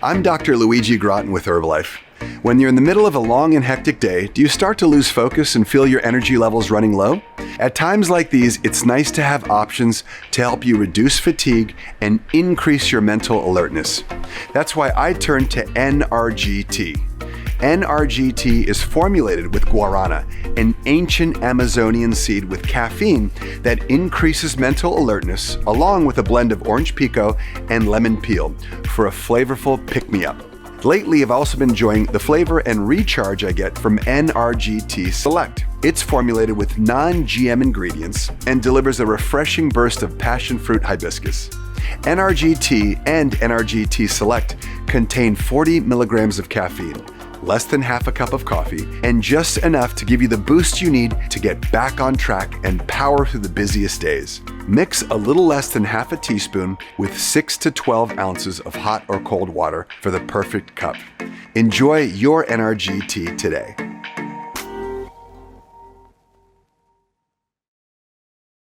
I'm Dr. Luigi Gratton with Herbalife. When you're in the middle of a long and hectic day, do you start to lose focus and feel your energy levels running low? At times like these, it's nice to have options to help you reduce fatigue and increase your mental alertness. That's why I turned to NRGT. NRGT is formulated with Guarana, an ancient Amazonian seed with caffeine that increases mental alertness, along with a blend of orange pico and lemon peel for a flavorful pick-me-up. Lately, I've also been enjoying the flavor and recharge I get from NRGT Select. It's formulated with non-GM ingredients and delivers a refreshing burst of passion fruit hibiscus. NRGT and NRGT Select contain 40 milligrams of caffeine, less than half a cup of coffee, and just enough to give you the boost you need to get back on track and power through the busiest days. Mix a little less than half a teaspoon with 6 to 12 ounces of hot or cold water for the perfect cup. Enjoy your NRGT today.